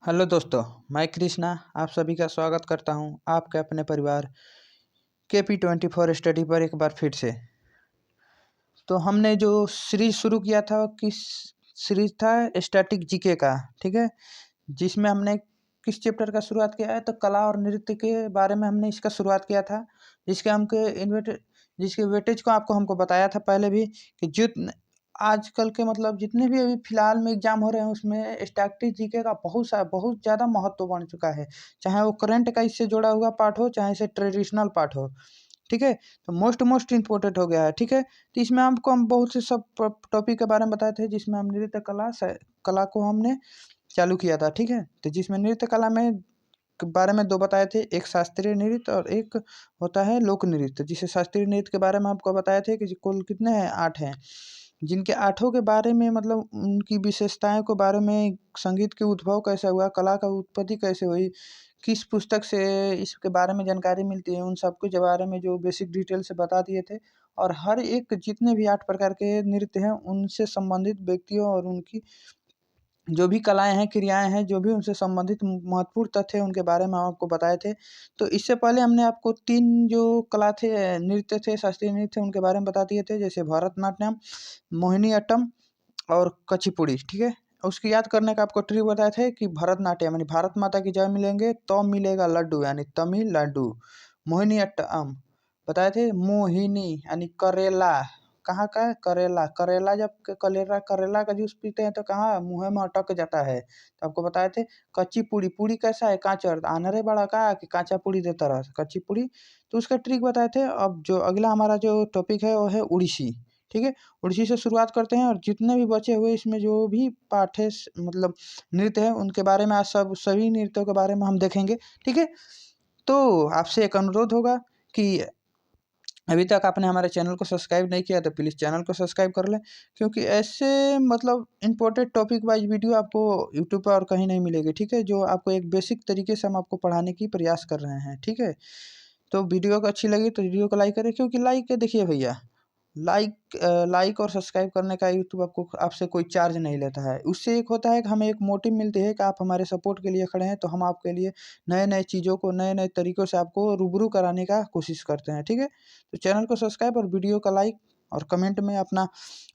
Hello दोस्तों, मैं कृष्णा आप सभी का स्वागत करता हूं आपके अपने परिवार KP24 स्टडी पर एक बार फिर से। तो हमने जो सीरीज शुरू किया था किस सीरीज था स्टैटिक जीके का, ठीक है, जिसमें हमने किस चैप्टर का शुरुआत किया है तो कला और नृत्य के बारे में हमने इसका शुरुआत किया था। जिसके वेटेज को आपको हमको बताया था पहले भी कि आजकल के मतलब जितने भी अभी फिलहाल में एग्जाम हो रहे हैं उसमें स्टैटिक जीके का बहुत ज़्यादा महत्व बढ़ चुका है। चाहे वो करंट का इससे जुड़ा हुआ पार्ट हो, चाहे इसे ट्रेडिशनल पार्ट हो, ठीक है। तो मोस्ट इम्पोर्टेंट हो गया है, ठीक है। तो इसमें हम बहुत से सब टॉपिक के बारे में बताए थे, जिसमें हम नृत्य कला को हमने चालू किया था, ठीक है। तो जिसमें नृत्य कला में के बारे में दो बताए थे, एक शास्त्रीय नृत्य और एक होता है लोक नृत्य। जिसे शास्त्रीय नृत्य के बारे में आपको बताए थे कि कुल कितने हैं, 8 हैं। जिनके आठों के बारे में मतलब उनकी विशेषताएं के बारे में, संगीत के उद्भव कैसे हुआ, कला का उत्पत्ति कैसे हुई, किस पुस्तक से इसके बारे में जानकारी मिलती है, उन सब के बारे में जो बेसिक डिटेल से बता दिए थे। और हर एक जितने भी 8 प्रकार के नृत्य हैं उनसे संबंधित व्यक्तियों और उनकी जो भी कलाएँ हैं, क्रियाएँ हैं, जो भी उनसे संबंधित महत्वपूर्ण तथ्य हैं, उनके बारे में आपको बताए थे। तो इससे पहले हमने आपको 3 जो कला थे, नृत्य थे, शास्त्रीय नृत्य, उनके बारे में बता दिए थे, जैसे भरतनाट्यम, मोहिनीअट्टम और कुचिपुड़ी, ठीक है। उसको याद करने का आपको ट्रिक बताए थे कि भरतनाट्यम यानी भारत माता की जय मिलेंगे तो मिलेगा लड्डू यानी तमिलनाडु। मोहिनीअट्टम बताए थे, मोहिनी यानी करेला, कहाँ का है, करेला। करेला जब करेला का जूस पीते हैं तो कहाँ मुँह में अटक जाता है। तो आपको बताए थे कच्ची पूड़ी, पूड़ी कैसा है, कांचर आनरे बड़ा का कि कांचा पूड़ी देता रहा कच्ची पूड़ी। तो उसका ट्रिक बताए थे। अब जो अगला हमारा जो टॉपिक है वो है उड़ीसी, ठीक है। उड़ीसी से शुरुआत करते हैं और जितने भी बचे हुए इसमें जो भी पाठ है मतलब नृत्य है उनके बारे में आज सभी नृत्यों के बारे में हम देखेंगे, ठीक है। तो आपसे एक अनुरोध होगा कि अभी तक आपने हमारे चैनल को सब्सक्राइब नहीं किया तो प्लीज़ चैनल को सब्सक्राइब कर लें, क्योंकि ऐसे मतलब इम्पोर्टेंट टॉपिक वाइज वीडियो आपको यूट्यूब पर और कहीं नहीं मिलेगी, ठीक है। जो आपको एक बेसिक तरीके से हम आपको पढ़ाने की प्रयास कर रहे हैं, ठीक है। तो वीडियो को अच्छी लगी तो वीडियो को लाइक करें, क्योंकि लाइक देखिए भैया, लाइक और सब्सक्राइब करने का यूट्यूब आपको आपसे कोई चार्ज नहीं लेता है। उससे एक होता है कि हमें एक मोटिव मिलती है कि आप हमारे सपोर्ट के लिए खड़े हैं, तो हम आपके लिए नए-नए चीज़ों को नए-नए तरीकों से आपको रूबरू कराने का कोशिश करते हैं, ठीक है। तो चैनल को सब्सक्राइब और वीडियो का लाइक और कमेंट में अपना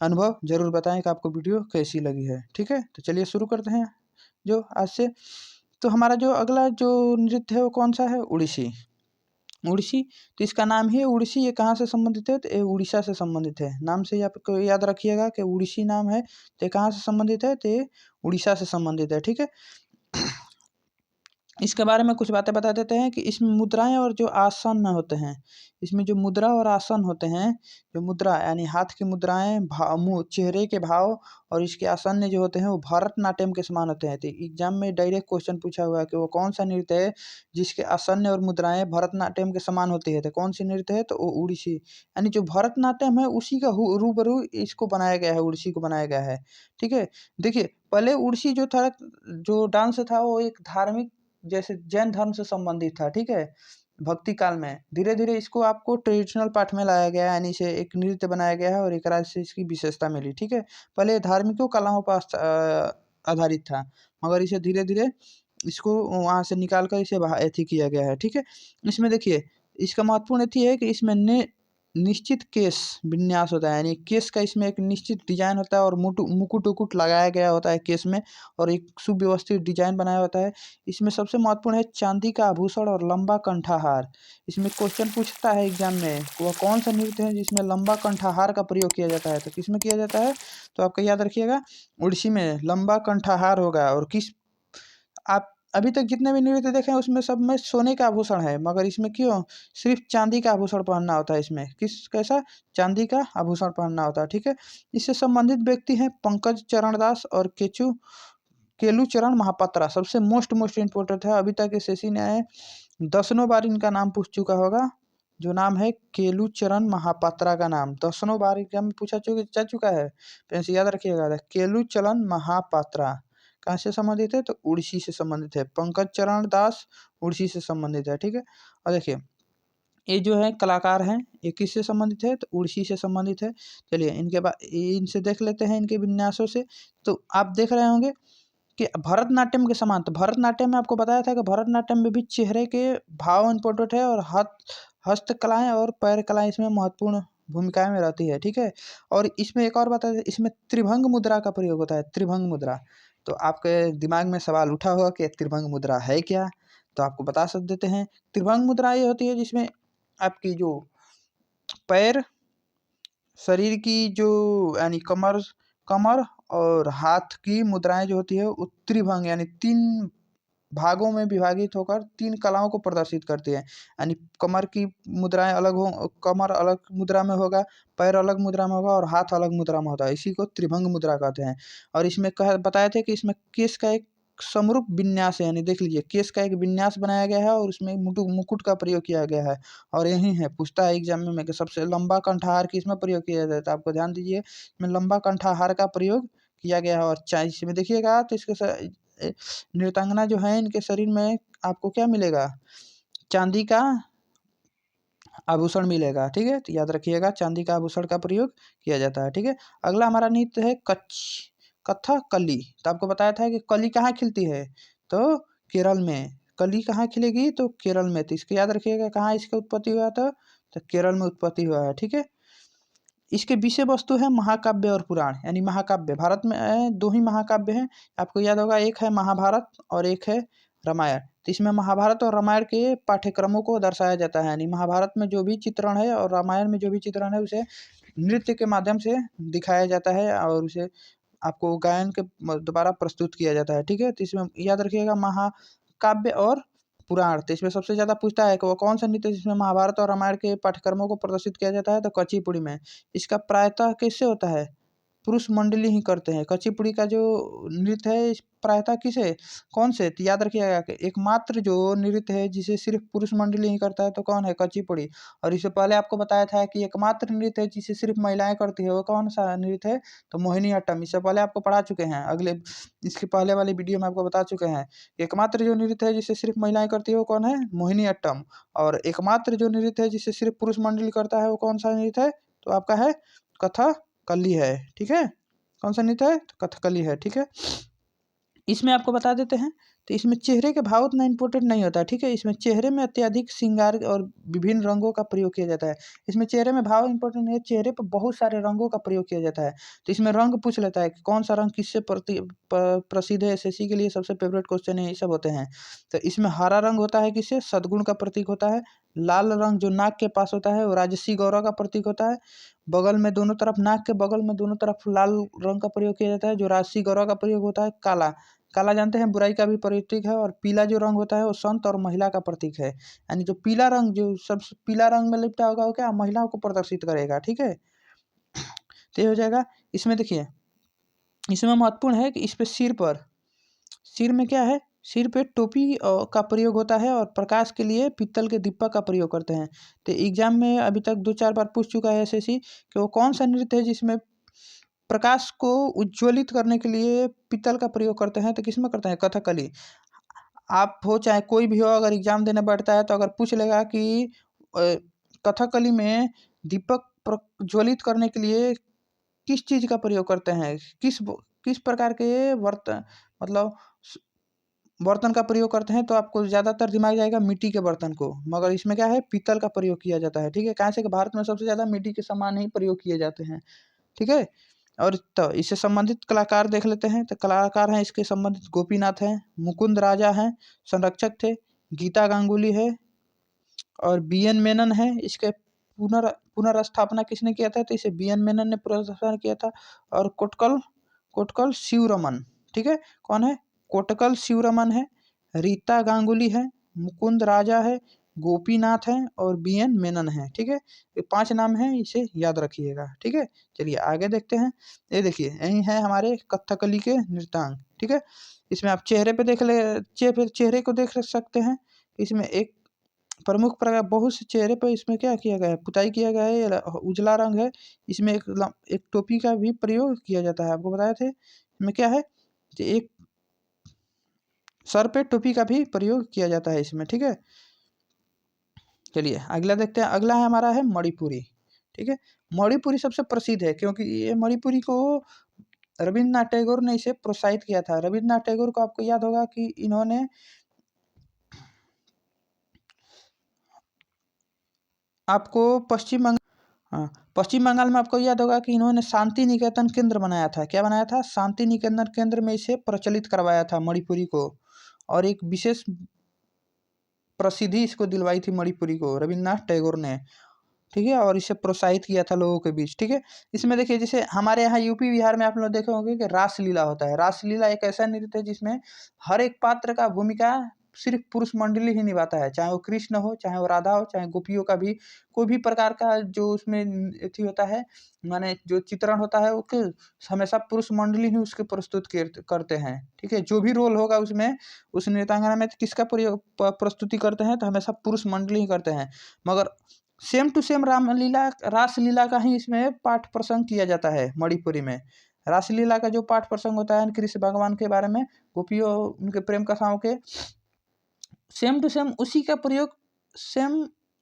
अनुभव ज़रूर बताएँ कि आपको वीडियो कैसी लगी है, ठीक है। तो चलिए शुरू करते हैं जो आज से। तो हमारा जो अगला जो नृत्य है वो कौन-सा है, उड़ीसी। उड़ीसी, तो इसका नाम ही है उड़ीसी। ये कहाँ से संबंधित है तो ये उड़ीसा से संबंधित है। नाम से ही आपको याद रखिएगा कि उड़ीसी नाम है, तो ये कहाँ से संबंधित है तो ये उड़ीसा से संबंधित है, ठीक है। इसके बारे में कुछ बातें बता देते हैं कि इसमें मुद्राएं और जो आसन होते हैं, इसमें जो मुद्रा और आसन होते हैं, जो मुद्रा यानी हाथ की मुद्राएं, मुँह चेहरे के भाव और इसके आसन जो होते हैं वो भरतनाट्यम के समान होते हैं। तो एग्जाम में डायरेक्ट क्वेश्चन पूछा हुआ है कि वो कौन सा नृत्य है जिसके आसन और मुद्राएं भरतनाट्यम के समान होती है, तो कौन सी नृत्य है तो वो उड़ीसी यानी जो भरतनाट्यम है उसी का रूबरू इसको बनाया गया है, उड़ीसी को बनाया गया है, ठीक है। देखिए पहले उड़ीसी जो था, जो डांस था वो एक धार्मिक जैसे जैन धर्म से संबंधित था, ठीक है। भक्ति काल में धीरे-धीरे इसको आपको ट्रेडिशनल पार्ट में लाया गया है, यानी इसे एक नृत्य बनाया गया है और एक राज्य से इसकी विशेषता मिली, ठीक है। पहले धार्मिकों कलाओं पर आधारित था, मगर इसे धीरे-धीरे इसको वहाँ से निकाल कर इसे एथी किया गया है, ठीक है। इसमें देखिए इसका महत्वपूर्ण एथी है कि इसमें निश्चित केश विन्यास होता है, यानी केश का इसमें एक निश्चित डिजाइन होता है और मुकुट-उकुट लगाया गया होता है केश में और एक सुव्यवस्थित डिजाइन बनाया होता है। इसमें सबसे महत्वपूर्ण है चांदी का आभूषण और लंबा कंठाहार। इसमें क्वेश्चन पूछता है एग्जाम में, वह कौन सा नृत्य है जिसमें लंबा कंठाहार का प्रयोग किया जाता है, तो किसमें किया जाता है तो आपको याद रखिएगा उड़ीसी में लंबा कंठाहार होगा। और किस आप अभी तक जितने भी नृत्य देखे हैं उसमें सब में सोने का आभूषण है, मगर इसमें क्यों सिर्फ चांदी का आभूषण पहनना होता है। इसमें कैसा चांदी का आभूषण पहनना होता है, ठीक है। इससे संबंधित व्यक्ति हैं पंकज चरण दास और केलूचरण महापात्रा। सबसे मोस्ट इम्पोर्टेंट है, अभी तक एसएससी ने दसनों बार इनका नाम पूछ चुका होगा, जो नाम है केलूचरण महापात्रा का नाम 10नों बार एग्जाम में पूछा जा चुका है। तो इसे याद रखिएगा, केलूचरण महापात्रा कहाँ से संबंधित है तो उड़ीसी से संबंधित है। पंकज चरण दास उड़ीसी से संबंधित है, ठीक है। और देखिए ये जो है कलाकार हैं, ये किससे संबंधित है तो उड़ीसी से संबंधित है। चलिए इनके बाद इनसे देख लेते हैं इनके विन्यासों से। तो आप देख रहे होंगे कि भरतनाट्यम के समान। तो भरतनाट्यम में आपको बताया था कि भरतनाट्यम में भी चेहरे के भाव इम्पोर्टेंट है, और हस्तकलाएं और पैर कलाएं इसमें महत्वपूर्ण भूमिकाएं में रहती है, ठीक है। और इसमें एक और बात है, इसमें त्रिभंग मुद्रा का प्रयोग होता है, त्रिभंग मुद्रा। तो आपके दिमाग में सवाल उठा होगा कि त्रिभंग मुद्रा है क्या, तो आपको बता सब देते हैं। त्रिभंग मुद्रा ये होती है जिसमें आपकी जो पैर, शरीर की जो यानी कमर कमर और हाथ की मुद्राएं जो होती है वो त्रिभंग यानी 3 भागों में विभाजित होकर 3 कलाओं को प्रदर्शित करती है। यानी कमर की मुद्राएं अलग हो, कमर अलग मुद्रा में होगा, पैर अलग मुद्रा में होगा और हाथ अलग मुद्रा में होता है, इसी को त्रिभंग मुद्रा कहते हैं। और इसमें कह बताए थे कि इसमें केस का एक समरूप विन्यास है, यानी देख लीजिए केस का एक विन्यास बनाया गया है और उसमें मुकुट का प्रयोग किया गया है। और यही है, पूछता है एग्जाम में कि सबसे लंबा कंठाहार किसमें प्रयोग किया जाता है, तो आपको ध्यान दीजिए इसमें लंबा कंठाहार का प्रयोग किया गया है। और इसमें देखिएगा तो इसके नृत्यांगना जो है इनके शरीर में आपको क्या मिलेगा, चांदी का आभूषण मिलेगा, ठीक है। तो याद रखिएगा चांदी का आभूषण का प्रयोग किया जाता है, ठीक है। अगला हमारा नृत्य है कथकली। तो आपको बताया था कि कली कहाँ खिलती है, तो केरल में। कली कहाँ खिलेगी, तो केरल में। तो इसको याद रखिएगा कहाँ इसका उत्पत्ति हुआ था, तो केरल में उत्पत्ति हुआ है, ठीक है। इसके विषय वस्तु है महाकाव्य और पुराण, यानी महाकाव्य। भारत में 2 ही महाकाव्य हैं, आपको याद होगा, एक है महाभारत और एक है रामायण। तो इसमें महाभारत और रामायण के पाठ्यक्रमों को दर्शाया जाता है, यानी महाभारत में जो भी चित्रण है और रामायण में जो भी चित्रण है उसे नृत्य के माध्यम से दिखाया जाता है और उसे आपको गायन के द्वारा प्रस्तुत किया जाता है, ठीक है। तो इसमें याद रखिएगा महाकाव्य और पुराण। तो इसमें सबसे ज़्यादा पूछता है कि वो कौन सा नृत्य है जिसमें महाभारत और रामायण के पाठ्यक्रमों को प्रदर्शित किया जाता है, तो कुचिपुड़ी में। इसका प्रायतः कैसे होता है, पुरुष मंडली ही करते हैं। कुचिपुड़ी का जो नृत्य है प्रायतः किसे, कौन से, तो याद रखिएगा कि एकमात्र जो नृत्य है जिसे सिर्फ पुरुष मंडली ही करता है तो कौन है, कुचिपुड़ी। और इससे पहले आपको बताया था कि एकमात्र नृत्य है जिसे सिर्फ महिलाएं करती है, वो कौन सा नृत्य है, तो मोहिनीअट्टम। इससे पहले आपको पढ़ा चुके हैं, इसके पहले वाली वीडियो में आपको बता चुके हैं। एकमात्र जो नृत्य है जिसे सिर्फ महिलाएं करती है वो कौन है, मोहिनीअट्टम। और एकमात्र जो नृत्य है जिसे सिर्फ पुरुष मंडली करता है वो कौन सा नृत्य है, तो आपका है कथकली है, ठीक है। कौन सा नृत्य है, तो कथकली है, ठीक है। इसमें आपको बता देते हैं, तो इसमें चेहरे के भाव उतना इंपॉर्टेंट नहीं होता, ठीक है। इसमें चेहरे में अत्यधिक श्रृंगार और विभिन्न रंगों का प्रयोग किया जाता है। इसमें चेहरे में भाव इंपॉर्टेंट नहीं है, चेहरे पर बहुत सारे रंगों का प्रयोग किया जाता है। तो इसमें रंग पूछ लेता है कि कौन सा रंग किससे प्रसिद्ध है, एसएससी के लिए सबसे फेवरेट क्वेश्चन है, ये सब होते हैं। तो इसमें हरा रंग होता है किससे, सद्गुण का प्रतीक होता है। लाल रंग जो नाक के पास होता है वो राजसी गौरव का प्रतीक होता है। बगल में दोनों तरफ, नाक के बगल में दोनों तरफ लाल रंग का प्रयोग किया जाता है जो राजसी गौरव का प्रयोग होता है। काला, काला जानते हैं बुराई का भी प्रतीक है। और पीला जो रंग होता है वो संत और महिला का प्रतीक है, यानी जो पीला रंग, जो सब पीला रंग में लिपटा होगा वो क्या, महिलाओं को प्रदर्शित करेगा, ठीक है। तो ये हो जाएगा। इसमें देखिए, इसमें महत्वपूर्ण है कि इस पे सिर में क्या है, सिर पे टोपी का प्रयोग होता है और प्रकाश के लिए पीतल के दीपक का प्रयोग करते हैं। तो एग्जाम में अभी तक 2-4 बार पूछ चुका है एसएससी कि वो कौन सा नृत्य है जिसमें प्रकाश को उज्ज्वलित करने के लिए पीतल का प्रयोग करते हैं, तो किसमें करते हैं, कथकली। आप हो चाहे कोई भी हो, अगर एग्जाम देने बैठता है तो अगर पूछ लेगा कि कथकली में दीपक प्रज्वलित करने के लिए किस चीज़ का प्रयोग करते हैं, किस प्रकार के मतलब बर्तन का प्रयोग करते हैं, तो आपको ज़्यादातर दिमाग जाएगा मिट्टी के बर्तन को, मगर इसमें क्या है, पीतल का प्रयोग किया जाता है, ठीक है। कहाँ से कि भारत में सबसे ज़्यादा मिट्टी के सामान ही प्रयोग किए जाते हैं, ठीक है। और तो इससे संबंधित कलाकार देख लेते हैं, तो कलाकार हैं इसके संबंधित गोपीनाथ हैं, मुकुंद राजा हैं, संरक्षक थे, गीता गांगुली है और बीएन मेनन है। इसके पुनर्स्थापना किसने किया था, तो इसे बीएन मेनन ने पुनर्स्थापना किया था। और कोटकल शिवरमन, ठीक है। कौन है, कोटकल शिवरमन है, रीता गांगुली है, मुकुंद राजा है, गोपीनाथ हैं और बीएन मेनन है, ठीक है। ये 5 नाम हैं, इसे याद रखिएगा, ठीक है। चलिए आगे देखते हैं। ये देखिए यही है हमारे कथकली के नृत्यांग, ठीक है। इसमें आप चेहरे पे देख ले, चेहरे को देख सकते हैं। इसमें एक प्रमुख प्रकार, बहुत से चेहरे पर इसमें क्या किया गया है, पुताई किया गया है, ये उजला रंग है। इसमें एक टोपी का भी प्रयोग किया जाता है, आपको बताए थे। इसमें क्या है, एक सर पे टोपी का भी प्रयोग किया जाता है इसमें, ठीक है। चलिए अगला देखते हैं। अगला है हमारा है मणिपुरी, ठीक है। मणिपुरी सबसे प्रसिद्ध है क्योंकि ये मणिपुरी को रविन्द्रनाथ टैगोर ने इसे प्रोत्साहित किया था। रविन्द्रनाथ टैगोर को आपको याद होगा कि इन्होंने आपको पश्चिम बंगाल में आपको याद होगा कि इन्होंने शांति निकेतन केंद्र बनाया था। क्या बनाया था? शांति निकेतन केंद्र में इसे प्रचलित करवाया था मणिपुरी को, और एक विशेष प्रसिद्धि इसको दिलवाई थी मणिपुरी को रविन्द्रनाथ टैगोर ने, ठीक है, और इसे प्रोत्साहित किया था लोगों के बीच, ठीक है। इसमें देखिए जैसे हमारे यहाँ यूपी बिहार में आप लोग देखे होंगे कि रासलीला होता है। रासलीला एक ऐसा नृत्य है जिसमें हर एक पात्र का भूमिका सिर्फ पुरुष मंडली ही निभाता है, चाहे वो कृष्ण हो, चाहे वो राधा हो, चाहे गोपियों का भी कोई भी प्रकार का जो उसमें अथी होता है, माने जो चित्रण होता है वो हमेशा पुरुष मंडली ही उसके प्रस्तुत करते हैं, ठीक है। जो भी रोल होगा उसमें उस नृत्यांगना में किसका प्रस्तुति करते हैं, तो हमेशा पुरुष मंडली ही करते हैं। मगर सेम टू सेम रासलीला का ही इसमें पाठ प्रसंग किया जाता है मणिपुरी में। रासलीला का जो पाठ प्रसंग होता है कृष्ण भगवान के बारे में, गोपियों उनके प्रेम कथाओं के, सेम टू सेम उसी का प्रयोग सेम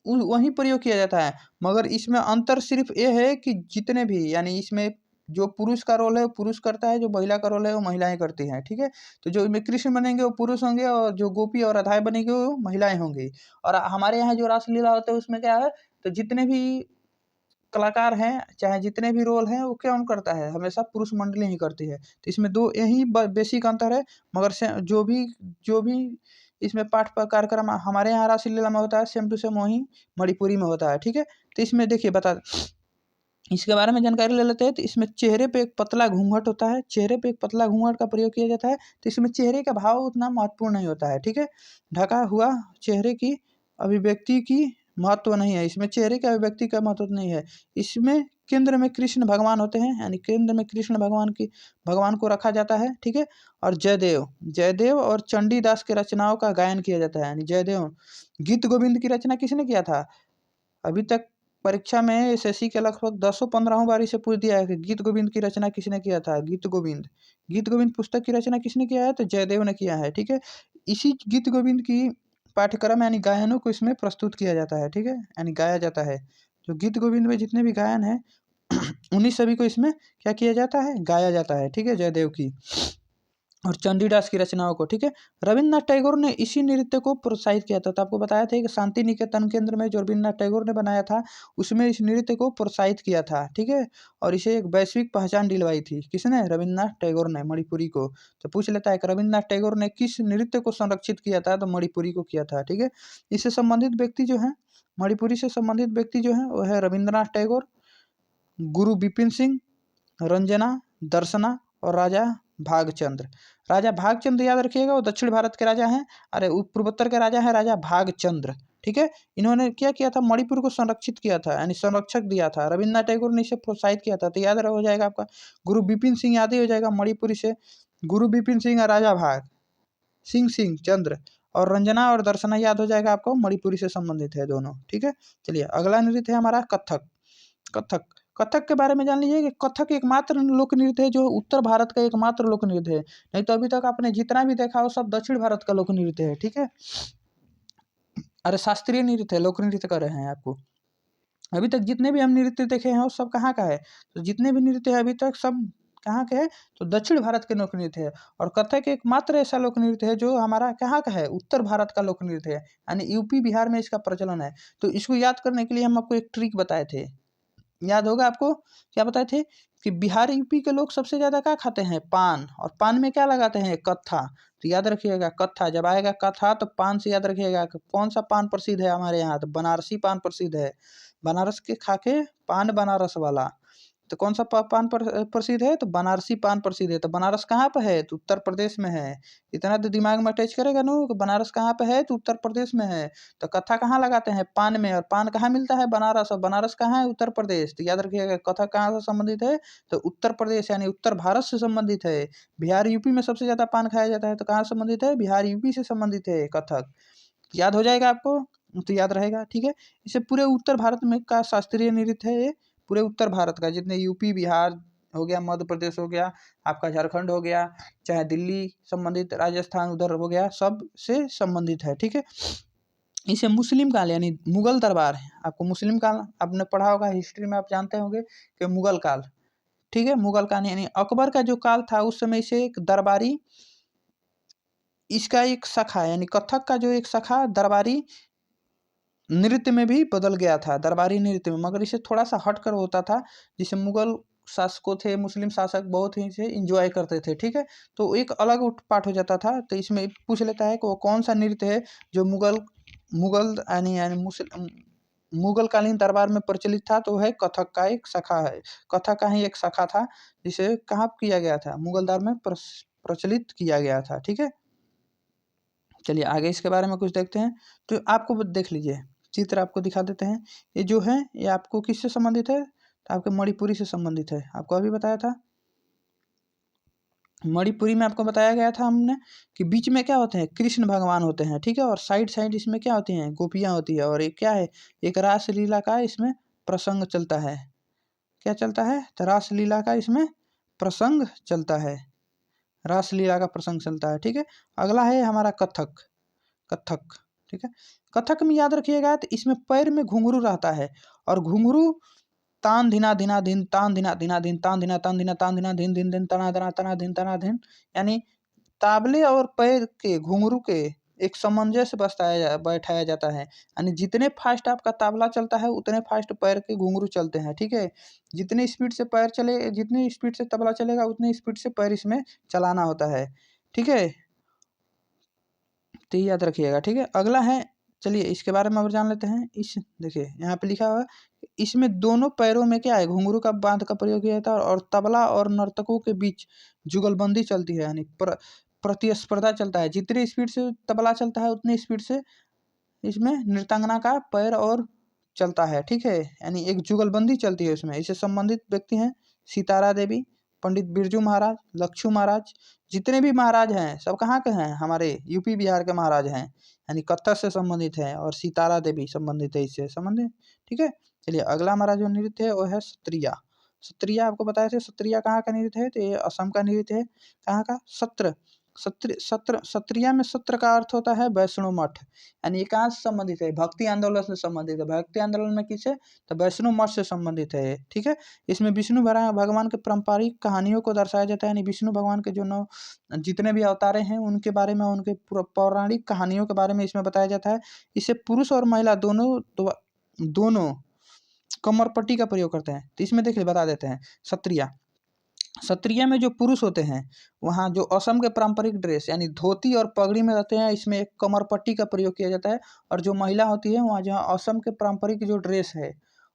वही प्रयोग किया जाता है। मगर इसमें अंतर सिर्फ ये है कि जितने भी, यानी इसमें जो पुरुष का रोल है वो पुरुष करता है, जो महिला का रोल है वो महिलाएं करती हैं, ठीक है। तो जो इसमें कृष्ण बनेंगे वो पुरुष होंगे, और जो गोपी और राधाएं बनेंगे वो महिलाएं होंगी। और हमारे यहाँ जो रासलीला होता है उसमें क्या है, तो जितने भी कलाकार हैं, चाहे जितने भी रोल हैं, वो कौन करता है, हमेशा पुरुष मंडली ही करती है। तो इसमें दो यही बेसिक अंतर है। मगर जो भी इसमें पाठ कार्यक्रम हमारे यहाँ रासलीला में होता है सेम टू सेम वही मणिपुरी में होता है, ठीक है। तो इसमें देखिए इसके बारे में जानकारी ले लेते हैं। तो इसमें चेहरे पे एक पतला घूंघट होता है, चेहरे पे एक पतला घूंघट का प्रयोग किया जाता है। तो इसमें चेहरे का भाव उतना महत्वपूर्ण नहीं होता है, ठीक है। ढका हुआ चेहरे की अभिव्यक्ति की महत्व नहीं है, इसमें चेहरे के अभिव्यक्ति का महत्व नहीं है। इसमें केंद्र में कृष्ण भगवान होते हैं, यानी केंद्र में कृष्ण भगवान को रखा जाता है, ठीक है। और जयदेव और चंडीदास के रचनाओं का गायन किया जाता है, यानी जयदेव। गीत गोविंद की रचना किसने किया था? अभी तक परीक्षा में एसएससी के लगभग 10-15 बार इसे पूछ दिया है कि गीत गोविंद की रचना किसने किया था। गीत गोविंद पुस्तक की रचना किसने किया है? तो जयदेव ने किया है, ठीक है। इसी गीत गोविंद की पाठ्यक्रम यानी गायनों को इसमें प्रस्तुत किया जाता है, ठीक है, यानी गाया जाता है। जो गीत गोविंद में जितने भी गायन है उन्हीं सभी को इसमें क्या किया जाता है, गाया जाता है, ठीक है, जयदेव की और चंडीदास की रचनाओं को, ठीक है। रविन्द्रनाथ टैगोर ने इसी नृत्य को प्रोत्साहित किया था। तो आपको बताया था कि शांति निकेतन केंद्र में जो रविन्द्रनाथ टैगोर ने बनाया था उसमें इस नृत्य को प्रोत्साहित किया था, ठीक है। और इसे एक वैश्विक पहचान दिलवाई थी। किसने? रविन्द्रनाथ टैगोर ने मणिपुरी को। तो पूछ लेता है कि रविन्द्रनाथ टैगोर ने किस नृत्य को संरक्षित किया था, तो मणिपुरी को किया था, ठीक है। इससे संबंधित व्यक्ति जो है, मणिपुरी से संबंधित व्यक्ति जो है वो है रविन्द्रनाथ टैगोर, गुरु बिपिन सिंह, रंजना, दर्शना और राजा भागचंद्र। राजा भागचंद्र याद रखिएगा, वो दक्षिण भारत के राजा हैं। अरे पूर्वोत्तर के राजा हैं राजा भागचंद्र, ठीक है। इन्होंने क्या किया था, मणिपुर को संरक्षित किया था, यानी संरक्षक दिया था। रविन्द्रनाथ टैगोर ने इसे प्रोत्साहित किया था। तो याद हो जाएगा आपका गुरु बिपिन सिंह, याद ही हो जाएगा मणिपुरी से गुरु बिपिन सिंह और राजा भाग सिंह चंद्र, और रंजना और दर्शना याद हो जाएगा आपको, मणिपुरी से संबंधित है दोनों, ठीक है। चलिए अगला नृत्य है हमारा कथक। कथक के बारे में जान लीजिए कि कथक एकमात्र लोक नृत्य है जो उत्तर भारत का एकमात्र लोक नृत्य है। नहीं तो अभी तक आपने जितना भी देखा हो सब दक्षिण भारत का लोक नृत्य है, ठीक है। अरे शास्त्रीय नृत्य है, लोक नृत्य कर रहे हैं आपको। अभी तक जितने भी हम नृत्य देखे हैं वो सब कहाँ का है, तो जितने भी नृत्य है अभी तक सब कहाँ के हैं, तो दक्षिण भारत के लोक नृत्य है। और कथक एकमात्र ऐसा लोक नृत्य है जो हमारा कहाँ का है, उत्तर भारत का लोक नृत्य है, यानी यूपी बिहार में इसका प्रचलन है। तो इसको याद करने के लिए हम आपको एक ट्रिक बताए थे, याद होगा आपको, क्या बताए थे कि बिहार यूपी के लोग सबसे ज्यादा क्या खाते हैं, पान, और पान में क्या लगाते हैं, कत्था। तो याद रखिएगा कत्था जब आएगा, कत्था तो पान से याद रखिएगा कि कौन सा पान प्रसिद्ध है हमारे यहाँ, तो बनारसी पान प्रसिद्ध है। बनारस के खाके पान बनारस वाला, तो कौन सा पान प्रसिद्ध है, तो बनारसी पान प्रसिद्ध है। तो बनारस कहाँ पर है, तो उत्तर प्रदेश में है। इतना तो दिमाग में अटैच करेगा नो कि बनारस कहाँ पे है, तो उत्तर प्रदेश में है। तो कथा कहाँ लगाते हैं, पान में, और पान कहाँ मिलता है, बनारस, और बनारस कहाँ है, उत्तर प्रदेश। तो याद रखिएगा कथा कहाँ से संबंधित है, तो उत्तर प्रदेश यानी उत्तर भारत से संबंधित है। बिहार यूपी में सबसे ज्यादा पान खाया जाता है, तो कहाँ संबंधित है, बिहार यूपी से संबंधित है कथक। याद हो जाएगा आपको, तो याद रहेगा, ठीक है। इसे पूरे उत्तर भारत में का शास्त्रीय नृत्य है ये, पूरे उत्तर भारत का, जितने यूपी बिहार हो गया, मध्य प्रदेश हो गया, आपका झारखंड हो गया, चाहे दिल्ली संबंधित, राजस्थान उधर हो गया, सब से संबंधित है, ठीक है। इसे मुस्लिम काल यानी मुगल दरबार है, आपको मुस्लिम काल आपने पढ़ा होगा हिस्ट्री में, आप जानते होंगे कि मुगल काल, ठीक है। मुगल कहानी यानी अकबर का जो काल था उस समय से एक दरबारी, इसका एक शाखा यानी कथक का जो एक शाखा दरबारी नृत्य में भी बदल गया था, दरबारी नृत्य में, मगर इसे थोड़ा सा हट कर होता था, जिसे मुगल शासकों थे, मुस्लिम शासक बहुत ही इसे इंजॉय करते थे, ठीक है। तो एक अलग पार्ट हो जाता था। तो इसमें पूछ लेता है कि वो कौन सा नृत्य है जो मुगल मुगल यानी यानी मुगल कालीन दरबार में प्रचलित था। तो है कथक का एक शाखा है, कथक का ही एक शाखा था, जिसे कहाँ किया गया था, मुगल दरबार में प्रचलित किया गया था, ठीक है। चलिए आगे इसके बारे में कुछ देखते हैं। तो आपको देख लीजिए, चित्र आपको दिखा देते हैं। ये जो है ये आपको किससे संबंधित है, तो आपके मणिपुरी से संबंधित है। आपको अभी बताया था मणिपुरी में आपको बताया गया था हमने कि बीच में क्या होते हैं, कृष्ण भगवान होते हैं, ठीक है। और साइड साइड इसमें क्या होती हैं, गोपियाँ होती है। और एक क्या है, एक रासलीला का इसमें प्रसंग चलता है। क्या चलता है, तो रासलीला का इसमें प्रसंग चलता है, रासलीला का प्रसंग चलता है, ठीक है। अगला है हमारा कथक, कथक, ठीक है। कथक में याद रखिएगा तो इसमें पैर में घुंघरू रहता है, और घुंघरू तान धिना धिना धिन तान धिना धिना धिन तान धिना तान धिना तान धिना धिन धिन धिन तना तना तना धिन तना धिन, यानी ताबले और पैर के घुंघरू के एक सामंजस्य बैठाया जाता है। यानी जितने फास्ट आपका ताबला चलता है उतने फास्ट पैर के घुंघरू चलते हैं, ठीक है। जितनी स्पीड से पैर चले, जितनी स्पीड से तबला चलेगा उतनी स्पीड से पैर इसमें चलाना होता है, ठीक है। तो ये याद रखिएगा, ठीक है। अगला है, चलिए इसके बारे में और जान लेते हैं। इस देखिए यहाँ पे लिखा हुआ है, इसमें दोनों पैरों में क्या है, घुंघरू का बांध का प्रयोग किया जाता है, और तबला और नर्तकों के बीच जुगलबंदी चलती है, यानी प्रतिस्पर्धा चलता है। जितनी स्पीड से तबला चलता है उतनी स्पीड से इसमें नृत्यांगना का पैर और चलता है, ठीक है। यानी एक जुगलबंदी चलती है उसमें। इससे संबंधित व्यक्ति हैं सितारा देवी, पंडित बिरजू महाराज, लक्षू महाराज, जितने भी महाराज हैं सब कहाँ के हैं, हमारे यूपी बिहार के महाराज हैं, यानी कथक से संबंधित हैं। और सितारा देवी संबंधित है, इससे संबंधित, ठीक है। चलिए अगला हमारा जो नृत्य है वो है सत्रिया। सत्रिया आपको बताया था, सत्रिया कहाँ का नृत्य है, तो ये असम का नृत्य है। कहाँ का, सत्र, सत्र सत्रिया में सत्र का अर्थ होता है वैष्णो मठ, यानी ये कहाँ से संबंधित है, भक्ति आंदोलन से संबंधित है। भक्ति आंदोलन में किसे, तो वैष्णो मठ से संबंधित है, ठीक है। इसमें विष्णु भगवान के पारंपरिक कहानियों को दर्शाया जाता है, यानी विष्णु भगवान के जो नौ जितने भी अवतारे हैं उनके बारे में, उनके पौराणिक कहानियों के बारे में इसमें बताया जाता है। इससे पुरुष और महिला दोनों कमर पट्टी का प्रयोग करते हैं। तो इसमें देखिए बता देते हैं, सत्रिया, सत्रिया में जो पुरुष होते हैं वहाँ जो असम के पारंपरिक ड्रेस यानी धोती और पगड़ी में रहते हैं, इसमें एक कमर पट्टी का प्रयोग किया जाता है। और जो महिला होती है वहाँ जहाँ असम के पारंपरिक जो ड्रेस है,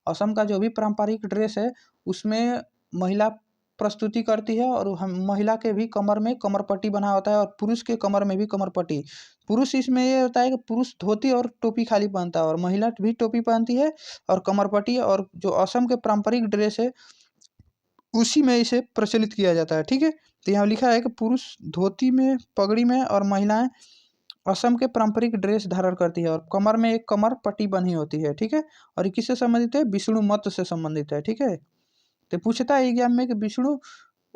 असम का जो भी पारंपरिक ड्रेस है उसमें महिला प्रस्तुति करती है, और हम महिला के भी कमर में कमर पट्टी बना होता है, और पुरुष के कमर में भी कमर पट्टी। पुरुष इसमें ये होता है कि पुरुष धोती और टोपी खाली पहनता है, और महिला भी टोपी पहनती है और कमर पट्टी। और जो असम के पारंपरिक ड्रेस है उसी में इसे प्रचलित किया जाता है, ठीक है। तो यहाँ लिखा है कि पुरुष धोती में पगड़ी में, और महिलाएं असम के पारंपरिक ड्रेस धारण करती है, और कमर में एक कमर पट्टी बनी होती है, ठीक है। और ये किससे संबंधित है, विष्णु मत से संबंधित है, ठीक है। तो पूछता है एग्जाम में कि विष्णु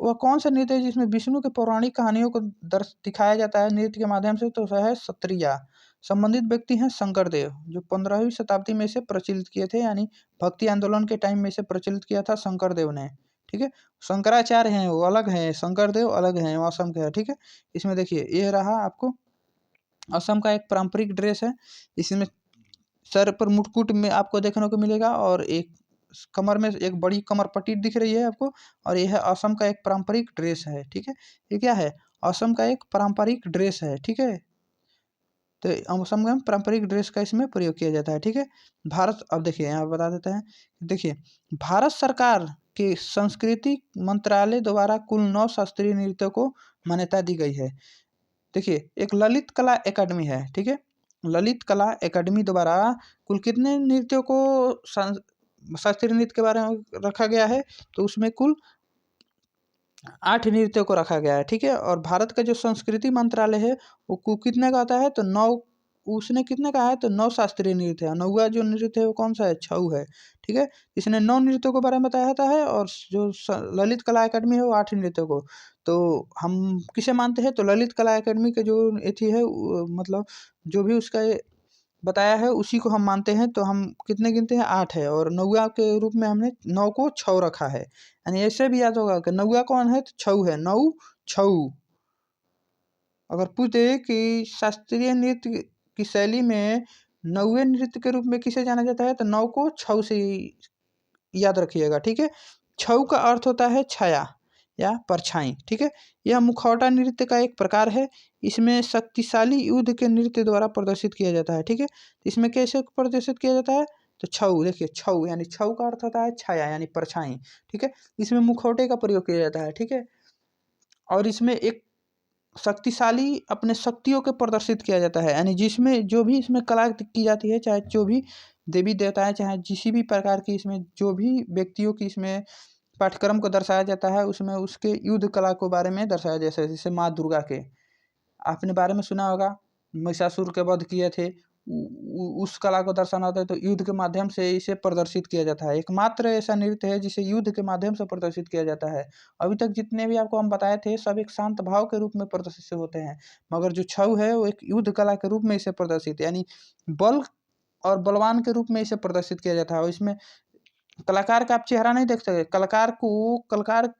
वह कौन सा नृत्य है जिसमें विष्णु के पौराणिक कहानियों को दर्श दिखाया जाता है नृत्य के माध्यम से, तो वह है सत्रिया। संबंधित व्यक्ति हैं शंकरदेव, जो 15वीं शताब्दी में से प्रचलित किए थे, यानी भक्ति आंदोलन के टाइम में से प्रचलित किया था शंकरदेव ने, ठीक है। शंकराचार्य हैं वो अलग हैं, शंकरदेव अलग हैं, वो असम के हैं, ठीक है। इसमें देखिए ये रहा आपको असम का एक पारंपरिक ड्रेस है। इसमें सर पर मुकुट में आपको देखने को मिलेगा, और एक कमर में एक बड़ी कमर पट्टी दिख रही है आपको। और यह है असम का एक पारंपरिक ड्रेस है, ठीक है। ये क्या है, असम का एक पारंपरिक ड्रेस है, ठीक है। तो असम में पारंपरिक ड्रेस का इसमें प्रयोग किया जाता है, ठीक है। भारत, अब देखिए यहाँ बता देते हैं, देखिए भारत सरकार के संस्कृति मंत्रालय द्वारा कुल 9 शास्त्रीय नृत्यों को मान्यता दी गई है। देखिए एक ललित कला एकेडमी है, ठीक है। ललित कला एकेडमी द्वारा कुल कितने नृत्यों को शास्त्रीय नृत्य के बारे में रखा गया है, तो उसमें कुल 8 नृत्यों को रखा गया है, ठीक है। और भारत का जो संस्कृति मंत्रालय है वो कितने का आता है, तो 9, उसने कितने का है, तो 9 शास्त्रीय नृत्य है। 9वां जो नृत्य है वो कौन सा है, छऊ है, ठीक है। इसने 9 नृत्यों के बारे में बताया था है, और जो ललित कला एकेडमी है वो 8 नृत्यों को। तो हम किसे मानते हैं, तो ललित कला एकेडमी के जो एथी है मतलब जो भी उसका बताया है उसी को हम मानते हैं, तो हम कितने गिनते हैं 8 है, और नौवा के रूप में हमने 9 को छऊ रखा है। यानी ऐसे भी याद होगा कि नौवा कौन है, तो छऊ है, नौ छऊ। अगर पूछ दे कि शास्त्रीय नृत्य की शैली में नौवे नृत्य के रूप में किसे जाना जाता है, तो नौ को छऊ से याद रखिएगा, ठीक है। छऊ का अर्थ होता है छाया या परछाई, ठीक है। यह मुखौटा नृत्य का एक प्रकार है। इसमें शक्तिशाली युद्ध के नृत्य द्वारा प्रदर्शित किया जाता है, ठीक है। इसमें कैसे प्रदर्शित किया जाता है, तो छऊ, देखिए छऊ यानी छऊ का अर्थ होता है छाया यानी परछाई, ठीक है। इसमें मुखौटे का प्रयोग किया जाता है, ठीक है। और इसमें एक शक्तिशाली अपने शक्तियों को प्रदर्शित किया जाता है, यानी जिसमें जो भी इसमें कला की जाती है, चाहे जो भी देवी देवता है, चाहे किसी भी प्रकार की इसमें जो भी व्यक्तियों की इसमें पाठ्यक्रम को दर्शाया जाता है, उसमें उसके युद्ध कला को बारे में दर्शाया जाता है। जैसे माँ दुर्गा के आपने बारे में सुना होगा, महिषासुर के वध किए थे, उस कला को दर्शाना होता है, तो युद्ध के माध्यम से इसे प्रदर्शित किया जाता है। एकमात्र ऐसा नृत्य है जिसे युद्ध के माध्यम से प्रदर्शित किया जाता है। अभी तक जितने भी आपको हम बताए थे सब एक शांत भाव के रूप में प्रदर्शित होते हैं, मगर जो छऊ है वो एक युद्ध कला के रूप में इसे प्रदर्शित, यानी बल और बलवान के रूप में इसे प्रदर्शित किया जाता है। और इसमें कलाकार का आप चेहरा नहीं देख सकते, कलाकार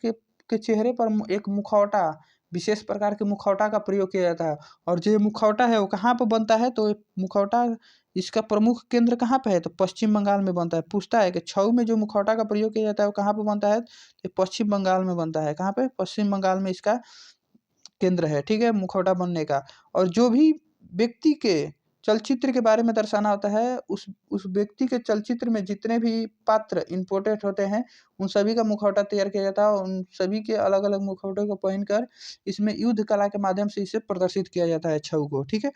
के चेहरे पर एक मुखौटा, विशेष प्रकार के मुखौटा का प्रयोग किया जाता है। और जो ये मुखौटा है वो कहाँ पर बनता है, तो मुखौटा इसका प्रमुख केंद्र कहाँ पे है, तो पश्चिम बंगाल में बनता है। पूछता है कि छऊ में जो मुखौटा का प्रयोग किया जाता है वो कहाँ पे बनता है, तो पश्चिम बंगाल में बनता है। कहाँ पे, पश्चिम बंगाल में इसका केंद्र है, ठीक है, मुखौटा बनने का। और जो भी व्यक्ति के चलचित्र के बारे में दर्शाना होता है, उस व्यक्ति के चलचित्र में जितने भी पात्र इम्पोर्टेंट होते हैं उन सभी का मुखौटा तैयार किया जाता है, और उन सभी के अलग अलग मुखौटे को पहनकर इसमें युद्ध कला के माध्यम से इसे प्रदर्शित किया जाता है छऊ को, ठीक है।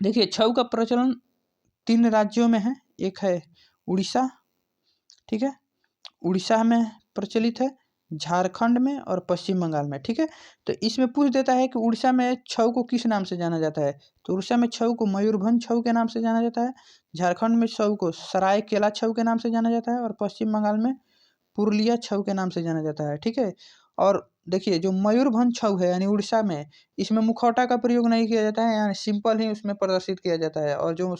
देखिए छऊ का प्रचलन 3 राज्यों में है, एक है उड़ीसा, ठीक है, उड़ीसा में प्रचलित है, झारखंड में और पश्चिम बंगाल में, ठीक है। तो इसमें पूछ देता है कि उड़ीसा में छऊ को किस नाम से जाना जाता है, तो उड़ीसा में छऊ को मयूरभंज छऊ के नाम से जाना जाता है। झारखंड में छऊ को सरायकेला छऊ के नाम से जाना जाता है, और पश्चिम बंगाल में पुरुलिया छऊ के नाम से जाना जाता है, ठीक है। और देखिए जो मयूरभंज छऊ है यानी उड़ीसा में, इसमें मुखौटा का प्रयोग नहीं किया जाता है, यानी सिंपल ही उसमें प्रदर्शित किया जाता है। और जो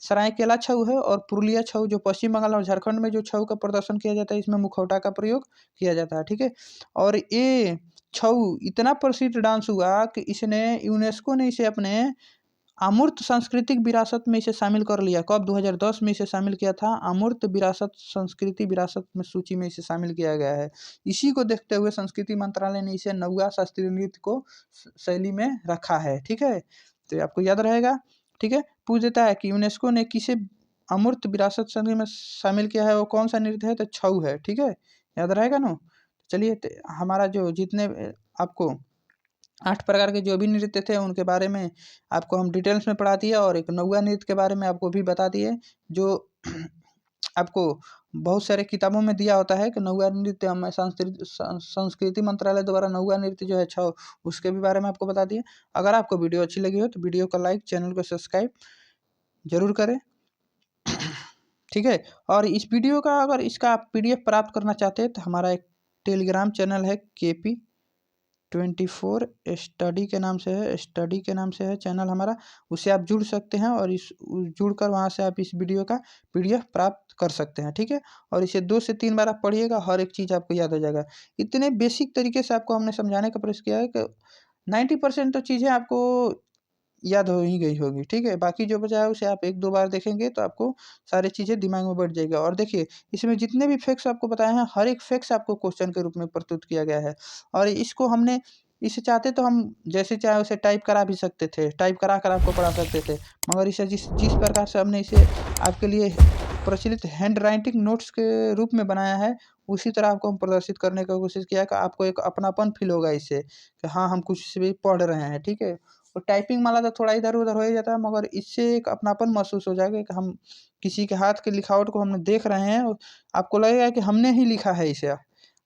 सरायकेला छऊ है और पुरुलिया छऊ जो पश्चिम बंगाल और झारखंड में जो छऊ का प्रदर्शन किया जाता है, इसमें मुखौटा का प्रयोग किया जाता है, ठीक है। और ये छऊ इतना प्रसिद्ध डांस हुआ कि इसने यूनेस्को ने इसे अपने अमूर्त सांस्कृतिक विरासत में इसे शामिल कर लिया। कब, 2010 में इसे शामिल किया था, अमूर्त विरासत संस्कृति विरासत में सूची में इसे शामिल किया गया है। इसी को देखते हुए संस्कृति मंत्रालय ने इसे नौवा शास्त्रीय नृत्य को शैली में रखा है, ठीक है। तो ये आपको याद रहेगा, ठीक है। पूछ देता है कि यूनेस्को ने किसे अमूर्त विरासत संधि में शामिल किया है, वो कौन सा नृत्य है, तो छऊ है, ठीक है। याद रहेगा ना। चलिए हमारा जो जितने आपको 8 प्रकार के जो भी नृत्य थे उनके बारे में आपको हम डिटेल्स में पढ़ा दिए, और एक नौवा नृत्य के बारे में आपको भी बता दिए, जो आपको बहुत सारे किताबों में दिया होता है कि नौवा नृत्य हम संस्कृति मंत्रालय द्वारा नौवा नृत्य जो है छऊ, उसके भी बारे में आपको बता दिए। अगर आपको वीडियो अच्छी लगी हो तो वीडियो को लाइक, चैनल को सब्सक्राइब जरूर करें, ठीक है। और इस वीडियो का अगर इसका आप PDF प्राप्त करना चाहते हैं तो हमारा एक टेलीग्राम चैनल है KP24 स्टडी के नाम से है, स्टडी के नाम से है चैनल हमारा, उससे आप जुड़ सकते हैं, और जुड़कर वहाँ से आप इस वीडियो का PDF प्राप्त कर सकते हैं, ठीक है। और इसे 2 से 3 बार आप पढ़िएगा, हर एक चीज़ आपको याद हो जाएगा। इतने बेसिक तरीके से आपको हमने समझाने का प्रयास किया है कि 90% तो चीज़ें आपको याद हो ही गई होगी, ठीक है। बाकी जो बचा है उसे आप 1-2 बार देखेंगे तो आपको सारी चीज़ें दिमाग में बैठ जाएगा। और देखिए इसमें जितने भी फैक्ट्स आपको बताए हैं, हर एक फैक्ट्स आपको क्वेश्चन के रूप में प्रस्तुत किया गया है। और इसको हमने इसे चाहते तो हम जैसे चाहे उसे टाइप करा भी सकते थे, टाइप करा कर आपको पढ़ा सकते थे, मगर इसे जिस जिस प्रकार से हमने इसे आपके लिए प्रचलित हैंड राइटिंग नोट्स के रूप में बनाया है, उसी तरह आपको हम प्रदर्शित करने का कोशिश किया कि आपको एक अपनापन फील होगा इससे, कि हाँ हम कुछ भी पढ़ रहे हैं, ठीक है। और टाइपिंग वाला तो थोड़ा इधर उधर हो ही जाता है, मगर इससे एक अपनापन महसूस हो जाएगा कि हम किसी के हाथ के लिखावट को हमने देख रहे हैं, और आपको लगेगा कि हमने ही लिखा है इसे,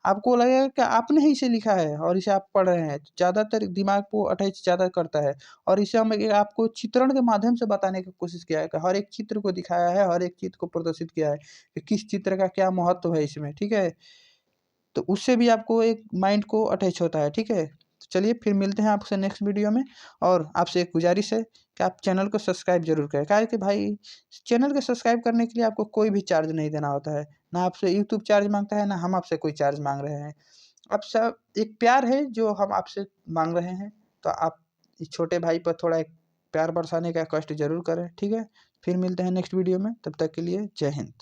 आपको लगेगा कि आपने ही इसे लिखा है और इसे आप पढ़ रहे हैं। ज़्यादातर दिमाग को अटैच ज़्यादा करता है। और इसे हम आपको चित्रण के माध्यम से बताने की कोशिश किया है कि हर एक चित्र को दिखाया है, हर एक चित्र को प्रदर्शित किया है कि किस चित्र का क्या महत्व है इसमें, ठीक है। तो उससे भी आपको एक माइंड को अटैच होता है, ठीक है। चलिए फिर मिलते हैं आपसे नेक्स्ट वीडियो में। और आपसे एक गुजारिश है कि आप चैनल को सब्सक्राइब जरूर करें, क्या है कि भाई चैनल को सब्सक्राइब करने के लिए आपको कोई भी चार्ज नहीं देना होता है, ना आपसे यूट्यूब चार्ज मांगता है, ना हम आपसे कोई चार्ज मांग रहे हैं। आप सब एक प्यार है जो हम आपसे मांग रहे हैं, तो आप इस छोटे भाई पर थोड़ा एक प्यार बरसाने का कष्ट जरूर करें, ठीक है। फिर मिलते हैं नेक्स्ट वीडियो में, तब तक के लिए जय हिंद।